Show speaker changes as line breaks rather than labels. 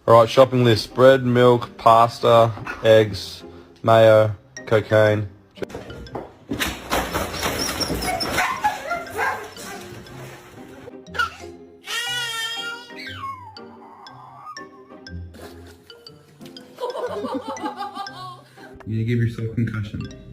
Alright, shopping list. Bread, milk, pasta, eggs, mayo, cocaine. You give yourself concussion.